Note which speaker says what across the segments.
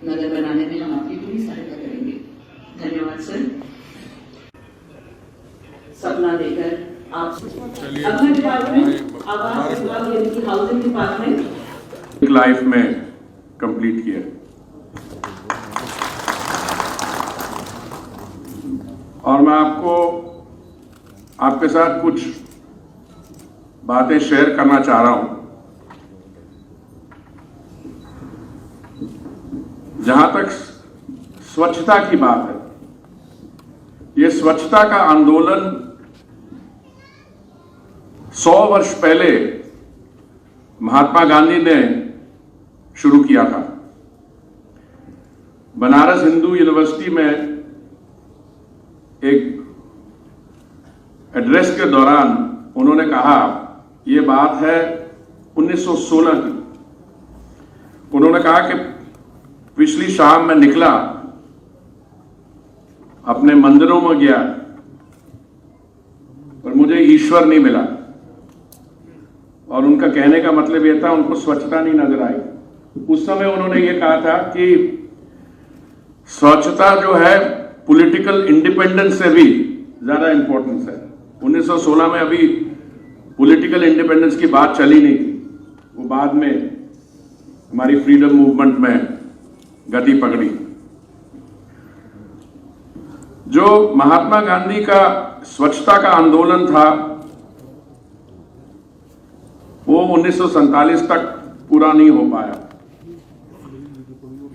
Speaker 1: नगर बनाने में हम आपकी पूरी सहायता करेंगे। धन्यवाद सर। सपना देकर आप अगला डिपार्टमेंट आवास विभाग यानी कि हाउसिंग डिपार्टमेंट
Speaker 2: लाइफ में कंप्लीट किया और मैं आपके साथ कुछ बातें शेयर करना चाह रहा हूं। जहां तक स्वच्छता की बात है, ये स्वच्छता का आंदोलन 100 वर्ष पहले महात्मा गांधी ने शुरू किया था। बनारस हिंदू यूनिवर्सिटी में एक एड्रेस के दौरान उन्होंने कहा, ये बात है 1916 की। उन्होंने कहा कि पिछली शाम मैं निकला, अपने मंदिरों में गया, पर मुझे ईश्वर नहीं मिला। और उनका कहने का मतलब यह था, उनको स्वच्छता नहीं नजर आई। उस समय उन्होंने ये कहा था कि स्वच्छता जो है पॉलिटिकल इंडिपेंडेंस से भी ज्यादा इंपॉर्टेंस है। 1916 में अभी पॉलिटिकल इंडिपेंडेंस की बात चली नहीं थी, वो बाद में हमारी फ्रीडम मूवमेंट में गति पकड़ी। जो महात्मा गांधी का स्वच्छता का आंदोलन था वो 1947 तक पूरा नहीं हो पाया।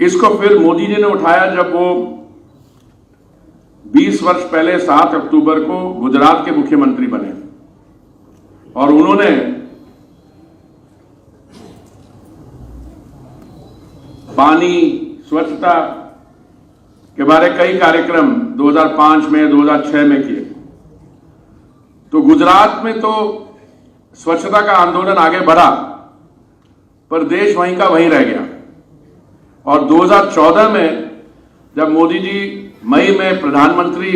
Speaker 2: इसको फिर मोदी जी ने उठाया जब वो 20 वर्ष पहले 7 अक्टूबर को गुजरात के मुख्यमंत्री बने और उन्होंने पानी स्वच्छता के बारे कई कार्यक्रम 2005 में 2006 में किए। तो गुजरात में तो स्वच्छता का आंदोलन आगे बढ़ा, पर देश वहीं का वहीं रह गया। और 2014 में जब मोदी जी मई में प्रधानमंत्री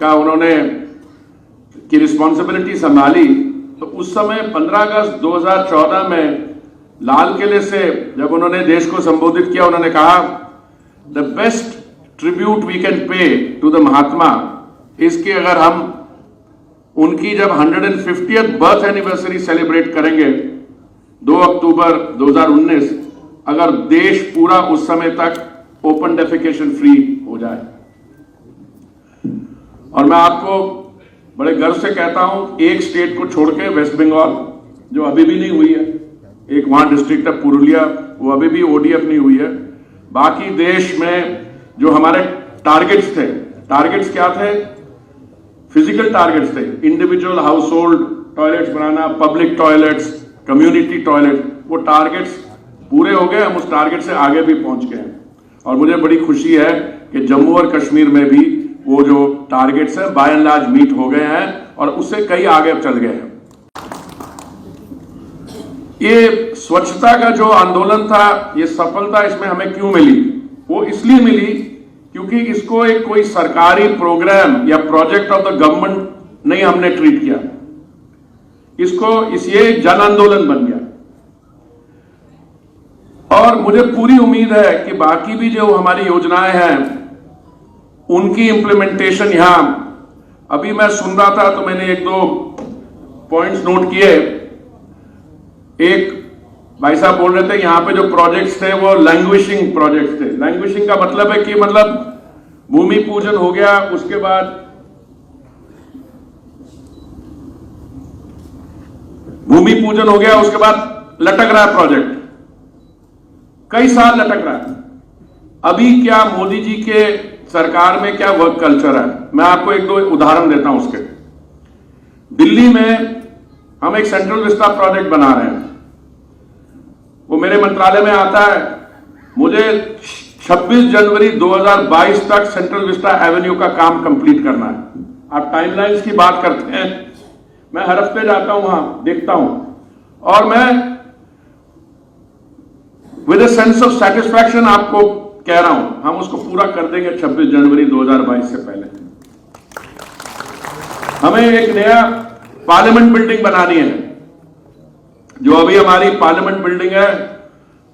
Speaker 2: का उन्होंने की रिस्पॉन्सिबिलिटी संभाली, तो उस समय 15 अगस्त 2014 में लाल किले से जब उन्होंने देश को संबोधित किया, उन्होंने कहा, the best tribute we can pay to the Mahatma इसके अगर हम उनकी जब 150th बर्थ एनिवर्सरी सेलिब्रेट करेंगे 2 अक्टूबर 2019, अगर देश पूरा उस समय तक ओपन डेफिकेशन फ्री हो जाए। और मैं आपको बड़े गर्व से कहता हूं, एक स्टेट को छोड़ के वेस्ट बंगाल जो अभी भी नहीं हुई है, एक वहां डिस्ट्रिक्ट है पुरुलिया, वो अभी भी ओडीएफ नहीं हुई है। बाकी देश में जो हमारे टारगेट्स थे, टारगेट्स क्या थे? फिजिकल टारगेट्स थे, इंडिविजुअल हाउस होल्ड टॉयलेट्स बनाना, पब्लिक टॉयलेट्स, कम्युनिटी टॉयलेट, वो टारगेट्स पूरे हो गए। हम उस टारगेट से आगे भी पहुंच गए हैं और मुझे बड़ी खुशी है कि जम्मू और कश्मीर में भी वो जो टारगेट्स हैं बाय एंड लार्ज मीट हो गए हैं और उससे कई आगे चल गए हैं। ये स्वच्छता का जो आंदोलन था, ये सफलता इसमें हमें क्यों मिली? वो इसलिए मिली क्योंकि इसको एक कोई सरकारी प्रोग्राम या प्रोजेक्ट ऑफ द गवर्नमेंट नहीं हमने ट्रीट किया, इसको ये जन आंदोलन बन गया। और मुझे पूरी उम्मीद है कि बाकी भी जो हमारी योजनाएं हैं उनकी इंप्लीमेंटेशन यहां, अभी मैं सुन रहा था तो मैंने 1-2 पॉइंट्स नोट किए। एक भाई साहब बोल रहे थे यहां पे जो प्रोजेक्ट्स थे वो लैंग्वेजिंग प्रोजेक्ट्स थे। लैंग्वेजिंग का मतलब है कि मतलब भूमि पूजन हो गया, उसके बाद भूमि पूजन हो गया, उसके बाद लटक रहा है प्रोजेक्ट, कई साल लटक रहा है। अभी क्या मोदी जी के सरकार में क्या वर्क कल्चर है, मैं आपको 1-2 उदाहरण देता हूं उसके। दिल्ली में हम एक सेंट्रल विस्टा प्रोजेक्ट बना रहे हैं, वो मेरे मंत्रालय में आता है। मुझे 26 जनवरी 2022 तक सेंट्रल विस्टा एवेन्यू का काम कंप्लीट करना है। आप टाइमलाइंस की बात करते हैं, मैं हर हफ्ते जाता हूं वहां, देखता हूं और मैं with a sense of satisfaction आपको कह रहा हूं, हम उसको पूरा कर देंगे 26 जनवरी 2022 से पहले। हमें एक नया पार्लियामेंट बिल्डिंग बनानी है। जो अभी हमारी पार्लियामेंट बिल्डिंग है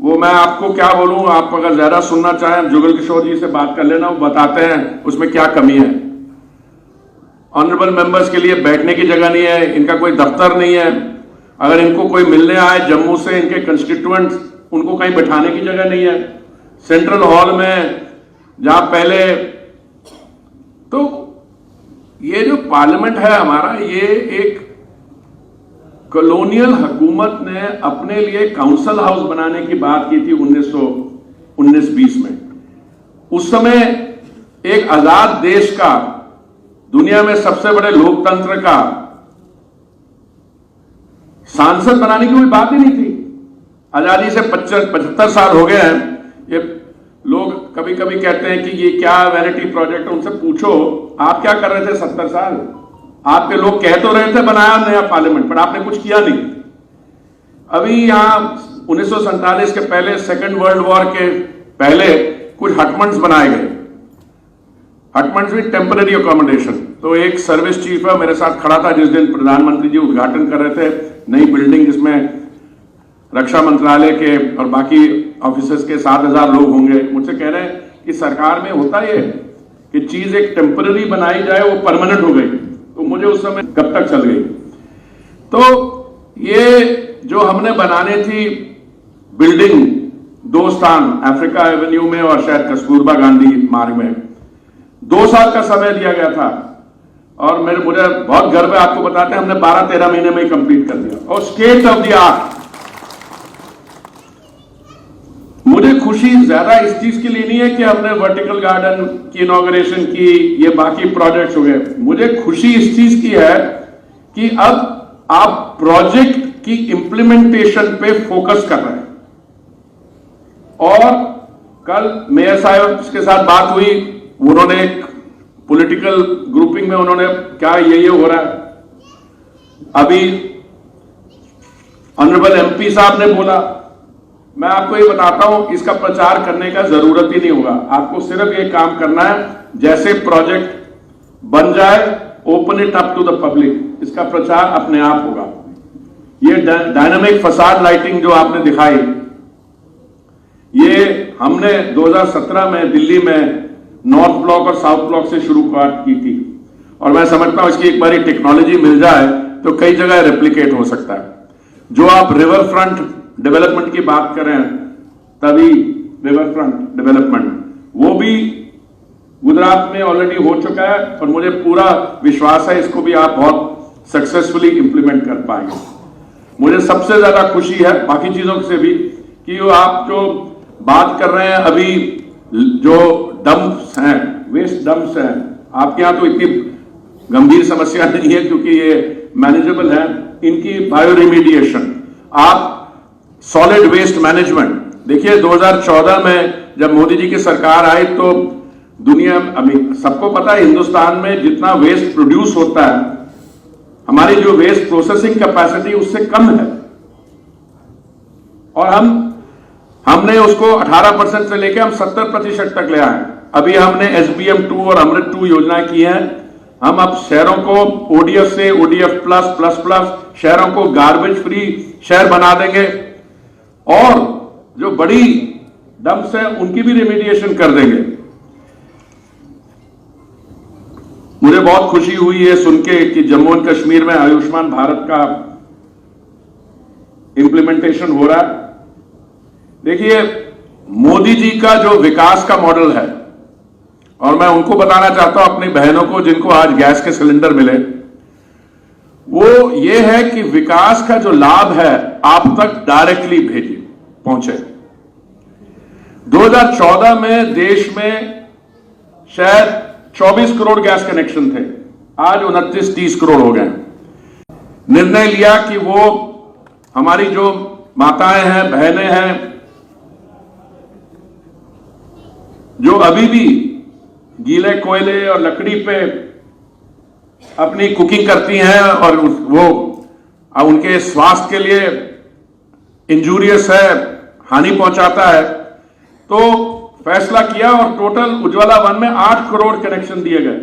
Speaker 2: वो मैं आपको क्या बोलूं, आप अगर ज्यादा सुनना चाहें जुगल किशोर जी से बात कर लेना, वो बताते हैं उसमें क्या कमी है। ऑनरेबल मेंबर्स के लिए बैठने की जगह नहीं है, इनका कोई दफ्तर नहीं है। अगर इनको कोई मिलने आए जम्मू से, इनके कंस्टिट्यूएंट्स, उनको कहीं बैठाने की जगह नहीं है। सेंट्रल हॉल में जहां पहले, तो ये जो पार्लियामेंट है हमारा, ये एक कॉलोनियल हुकूमत ने अपने लिए काउंसिल हाउस बनाने की बात की थी 1919-20 में। उस समय एक आजाद देश का, दुनिया में सबसे बड़े लोकतंत्र का सांसद बनाने की कोई बात ही नहीं थी। आजादी से 75 साल हो गए हैं। ये लोग कभी कभी कहते हैं कि ये क्या वैनिटी प्रोजेक्ट है, उनसे पूछो आप क्या कर रहे थे 70 साल। आपके लोग कह तो रहे थे बनाया नया पार्लियामेंट, पर आपने कुछ किया नहीं। अभी यहां 1947 के पहले, सेकेंड वर्ल्ड वॉर के पहले कुछ हटमंड्स बनाए गए। हटमंड्स भी टेम्पररी अकोमोडेशन। तो एक सर्विस चीफ है, मेरे साथ खड़ा था जिस दिन प्रधानमंत्री जी उद्घाटन कर रहे थे नई बिल्डिंग, जिसमें रक्षा मंत्रालय के और बाकी ऑफिसर्स के 7,000 लोग होंगे। मुझसे कह रहे हैं कि सरकार में होता ये कि चीज एक टेम्पररी बनाई जाए, वो परमानेंट हो गई। तो मुझे उस समय कब तक चल गई। तो ये जो हमने बनाने थी बिल्डिंग, 2 स्थान, अफ्रीका एवेन्यू में और शायद कस्तूरबा गांधी मार्ग में, 2 साल का समय दिया गया था। और मुझे बहुत गर्व है आपको बताते हैं, हमने 12-13 महीने में ही कंप्लीट कर दिया, और स्टेट ऑफ द आर्ट। मुझे खुशी ज्यादा इस चीज के लिए नहीं है कि हमने वर्टिकल गार्डन की इनॉग्रेशन की, ये बाकी प्रोजेक्ट्स हो गए। मुझे खुशी इस चीज की है कि अब आप प्रोजेक्ट की इंप्लीमेंटेशन पे फोकस कर रहे हैं। और कल मेयर साहब के साथ बात हुई, उन्होंने एक पॉलिटिकल ग्रुपिंग में उन्होंने क्या ये हो रहा है। अभी ऑनरेबल एमपी साहब ने बोला, मैं आपको ये बताता हूं, इसका प्रचार करने का जरूरत ही नहीं होगा। आपको सिर्फ ये काम करना है, जैसे प्रोजेक्ट बन जाए open it up to the public, इसका प्रचार अपने आप होगा। ये डायनामिक फसाद लाइटिंग जो आपने दिखाई, ये हमने 2017 में दिल्ली में नॉर्थ ब्लॉक और साउथ ब्लॉक से शुरुआत की थी, और मैं समझता हूं इसकी एक बार टेक्नोलॉजी मिल जाए तो कई जगह रेप्लिकेट हो सकता है। जो आप रिवर फ्रंट डेवलपमेंट की बात करें, तभी रिवर फ्रंट डेवलपमेंट, वो भी गुजरात में ऑलरेडी हो चुका है, और मुझे पूरा विश्वास है इसको भी आप बहुत सक्सेसफुली इंप्लीमेंट कर पाएंगे। मुझे सबसे ज्यादा खुशी है बाकी चीजों से भी कि आप जो बात कर रहे हैं अभी, जो डंप्स हैं, वेस्ट डंप्स हैं, आपके यहां तो इतनी गंभीर समस्या नहीं है क्योंकि ये मैनेजेबल है। इनकी बायो रिमीडिएशन, आप सॉलिड वेस्ट मैनेजमेंट देखिए, 2014 में जब मोदी जी की सरकार आई तो दुनिया, अभी सबको पता है हिंदुस्तान में जितना वेस्ट प्रोड्यूस होता है, हमारी जो वेस्ट प्रोसेसिंग कैपेसिटी उससे कम है, और हमने उसको 18% से लेकर हम 70% तक ले आए। अभी हमने SBM 2 और अमृत 2 योजनाएं की हैं। हम अब शहरों को ODF से ODF प्लस शहरों को गार्बेज फ्री शहर बना देंगे, और जो बड़ी डंप्स हैं उनकी भी रिमीडिएशन कर देंगे। मुझे बहुत खुशी हुई है सुन के कि जम्मू एंड कश्मीर में आयुष्मान भारत का इंप्लीमेंटेशन हो रहा है। देखिए, मोदी जी का जो विकास का मॉडल है, और मैं उनको बताना चाहता हूं, अपनी बहनों को जिनको आज गैस के सिलेंडर मिले, वो ये है कि विकास का जो लाभ है आप तक डायरेक्टली पहुंचे। 2014 में देश में शायद 24 करोड़ गैस कनेक्शन थे, आज 29-30 करोड़ हो गए। निर्णय लिया कि वो हमारी जो माताएं हैं, बहनें हैं, जो अभी भी गीले कोयले और लकड़ी पे अपनी कुकिंग करती हैं और वो उनके स्वास्थ्य के लिए इंजूरियस है, हानि पहुंचाता है, तो फैसला किया और टोटल उज्ज्वला 1 में 8 करोड़ कनेक्शन दिए गए।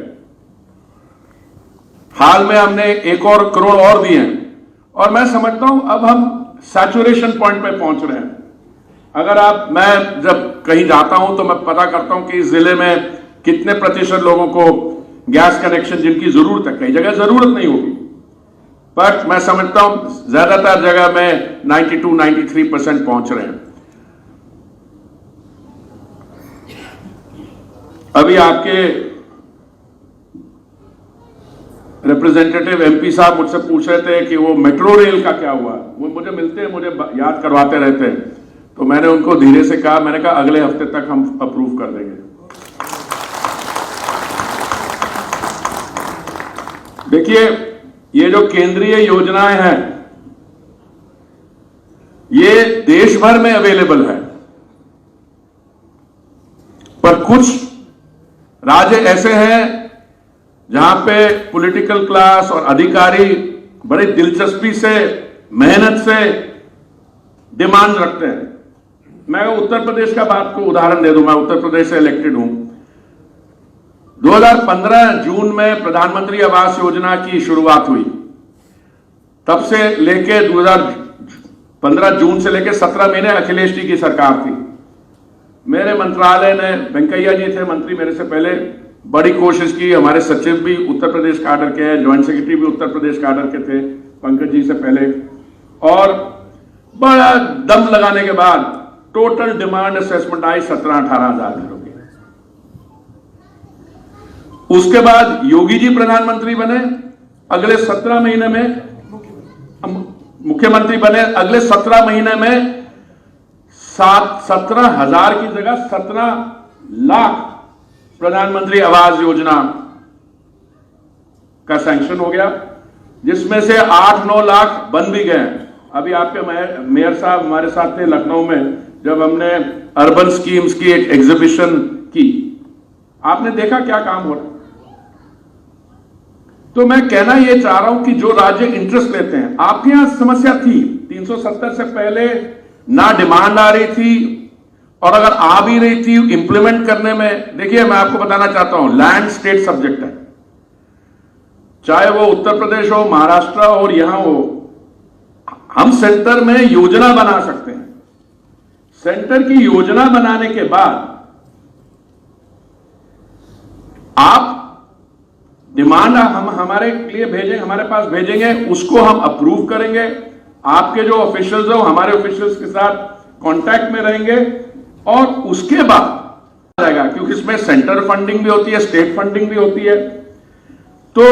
Speaker 2: हाल में हमने 1 और करोड़ और दिए हैं, और मैं समझता हूं अब हम सैचुरेशन पॉइंट पे पहुंच रहे हैं। मैं जब कहीं जाता हूं तो मैं पता करता हूं कि इस जिले में कितने प्रतिशत लोगों को गैस कनेक्शन जिनकी जरूरत है, कई जगह जरूरत नहीं होगी, बट मैं समझता हूं ज्यादातर जगह में 92-93% पहुंच रहे हैं। अभी आपके रिप्रेजेंटेटिव एमपी साहब मुझसे पूछ रहे थे कि वो मेट्रो रेल का क्या हुआ। वो मुझे मिलते हैं, मुझे याद करवाते रहते हैं, तो मैंने उनको धीरे से कहा, मैंने कहा अगले हफ्ते तक हम अप्रूव कर देंगे। देखिए, ये जो केंद्रीय योजनाएं हैं ये देश भर में अवेलेबल है, पर कुछ राज्य ऐसे हैं जहां पे पॉलिटिकल क्लास और अधिकारी बड़ी दिलचस्पी से, मेहनत से डिमांड रखते हैं। मैं उत्तर प्रदेश का बात को उदाहरण दे दूं, मैं उत्तर प्रदेश से इलेक्टेड हूं। 2015 जून में प्रधानमंत्री आवास योजना की शुरुआत हुई, तब से लेके 2015 जून से लेके 17 महीने अखिलेश जी की सरकार थी। मेरे मंत्रालय ने, वेंकैया जी थे मंत्री मेरे से पहले, बड़ी कोशिश की। हमारे सचिव भी उत्तर प्रदेश काडर के हैं, ज्वाइंट सेक्रेटरी भी उत्तर प्रदेश काडर के थे पंकज जी से पहले, और बड़ा दम लगाने के बाद टोटल डिमांड असेसमेंट आई 17-18 हजार घरों की। उसके बाद योगी जी प्रधानमंत्री बने, अगले 17 महीने में मुख्यमंत्री बने, अगले 17 महीने में 17,000 की जगह 17 लाख प्रधानमंत्री आवास योजना का सैंक्शन हो गया, जिसमें से 8-9 लाख बन भी गए। अभी आपके मेयर साहब हमारे साथ थे लखनऊ में, जब हमने अर्बन स्कीम्स की एक एग्जीबिशन की, आपने देखा क्या काम हो रहा है। तो मैं कहना यह चाह रहा हूं कि जो राज्य इंटरेस्ट लेते हैं, आपके यहां समस्या थी 370 से पहले ना डिमांड आ रही थी, और अगर आ भी रही थी इंप्लीमेंट करने में, देखिए मैं आपको बताना चाहता हूं, लैंड स्टेट सब्जेक्ट है, चाहे वो उत्तर प्रदेश हो, महाराष्ट्र हो और यहां हो, हम सेंटर में योजना बना सकते हैं। सेंटर की योजना बनाने के बाद आप डिमांड हम हमारे लिए भेजेंगे, हमारे पास भेजेंगे, उसको हम अप्रूव करेंगे। आपके जो ऑफिशियल्स हो हमारे ऑफिशियल्स के साथ कांटेक्ट में रहेंगे, और उसके बाद आएगा, क्योंकि इसमें सेंटर फंडिंग भी होती है, स्टेट फंडिंग भी होती है। तो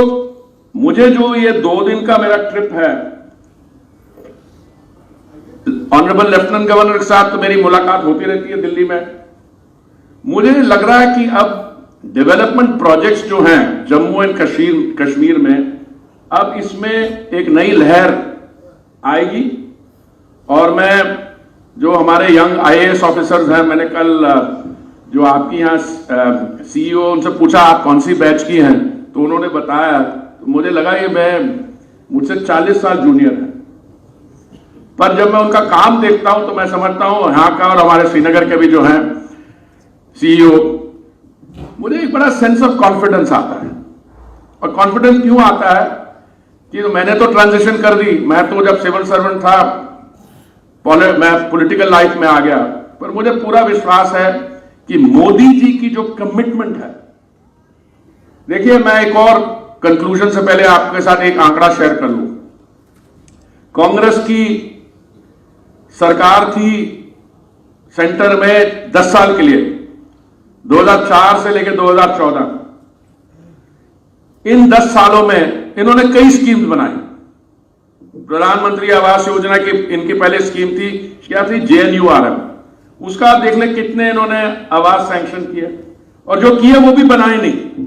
Speaker 2: मुझे जो ये 2 दिन का मेरा ट्रिप है, ऑनरेबल लेफ्टिनेंट गवर्नर के साथ तो मेरी मुलाकात होती रहती है दिल्ली में, मुझे लग रहा है कि अब डेवलपमेंट प्रोजेक्ट्स जो हैं जम्मू एंड कश्मीर में, अब इसमें एक नई लहर आएगी। और मैं जो हमारे यंग IAS ऑफिसर्स हैं, मैंने कल जो आपकी यहाँ CEO उनसे पूछा आप कौन सी बैच की हैं, तो उन्होंने बताया, तो मुझे लगा ये मुझसे 40 साल जूनियर है, पर जब मैं उनका काम देखता हूं तो मैं समझता हूं यहाँ का और हमारे श्रीनगर के भी जो हैं CEO, मुझे एक बड़ा सेंस ऑफ कॉन्फिडेंस आता है। और कॉन्फिडेंस क्यों आता है कि मैंने तो ट्रांजिशन कर दी, मैं तो जब सिविल सर्वेंट था मैं पॉलिटिकल लाइफ में आ गया, पर मुझे पूरा विश्वास है कि मोदी जी की जो कमिटमेंट है, देखिए मैं एक और कंक्लूजन से पहले आपके साथ एक आंकड़ा शेयर कर लूं। कांग्रेस की सरकार थी सेंटर में 10 साल के लिए, 2004 से लेकर 2014, इन 10 सालों में इन्होंने कई स्कीम्स बनाई। प्रधानमंत्री आवास योजना की इनकी पहले स्कीम थी, क्या थी, JNURM, उसका आप देख लें कितने इन्होंने आवास सैंक्शन किए, और जो किए वो भी बनाए नहीं।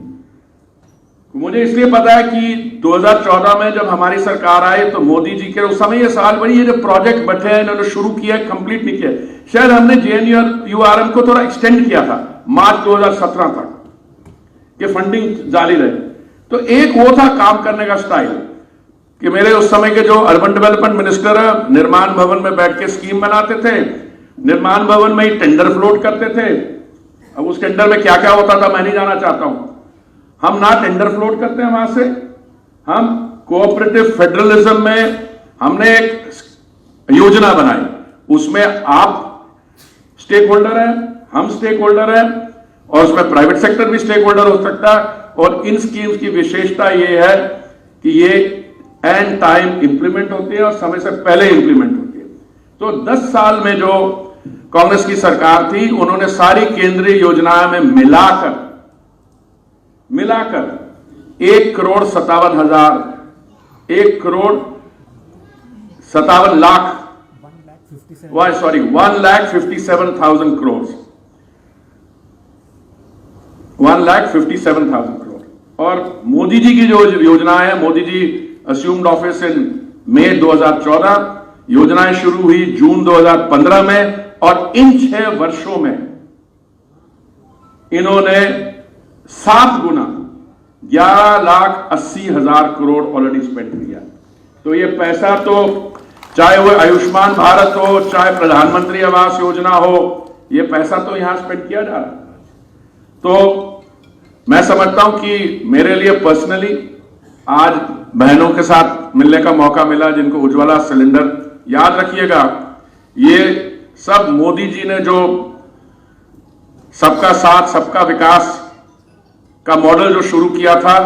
Speaker 2: मुझे इसलिए पता है कि 2014 में जब हमारी सरकार आई तो मोदी जी के उस समय ये सवाल बड़ी, ये जो प्रोजेक्ट बैठे हैं इन्होंने शुरू किया है, कंप्लीट नहीं किया। शायद हमने JNURM को थोड़ा एक्सटेंड किया था मार्च 2017 तक, कि फंडिंग जारी रहे। तो एक वो था काम करने का स्टाइल, कि मेरे उस समय के जो अर्बन डेवलपमेंट मिनिस्टर है, निर्माण भवन में बैठ के स्कीम बनाते थे, निर्माण भवन में ही टेंडर फ्लोट करते थे। अब उस टेंडर में क्या क्या होता था मैं नहीं जाना चाहता हूं। हम ना टेंडर फ्लोट करते हैं वहां से, हम कोऑपरेटिव फेडरलिज्म में हमने एक योजना बनाई, उसमें आप स्टेक होल्डर है, हम स्टेक होल्डर है, और उसमें प्राइवेट सेक्टर भी स्टेक होल्डर हो सकता है। और इन स्कीम्स की विशेषता यह है कि ये एंड टाइम इंप्लीमेंट होती है और समय से पहले इंप्लीमेंट होती है। तो 10 साल में जो कांग्रेस की सरकार थी, उन्होंने सारी केंद्रीय योजनाएं में मिलाकर 1,57,000 करोड़, 1,57,000 करोड़। और मोदी जी की जो योजना है, Modi ji assumed office in मई 2014, योजनाएं शुरू हुई जून 2015 में, और इन 6 वर्षों में इन्होंने 7 गुना 11,80,000 करोड़ ऑलरेडी स्पेंड किया। तो ये पैसा तो चाहे वो आयुष्मान भारत हो, चाहे प्रधानमंत्री आवास योजना हो, ये पैसा तो यहां स्पेंड किया जा रहा है। तो मैं समझता हूं कि मेरे लिए पर्सनली आज बहनों के साथ मिलने का मौका मिला जिनको उज्ज्वला सिलेंडर, याद रखिएगा ये सब मोदी जी ने जो सबका साथ सबका विकास का मॉडल जो शुरू किया था,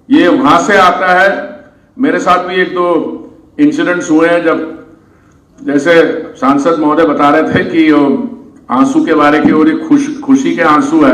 Speaker 2: ये वहां से आता है। मेरे साथ भी 1-2 इंसिडेंट्स हुए हैं, जब जैसे सांसद महोदय बता रहे थे कि आंसू के बारे की, और ये खुशी के आंसू है।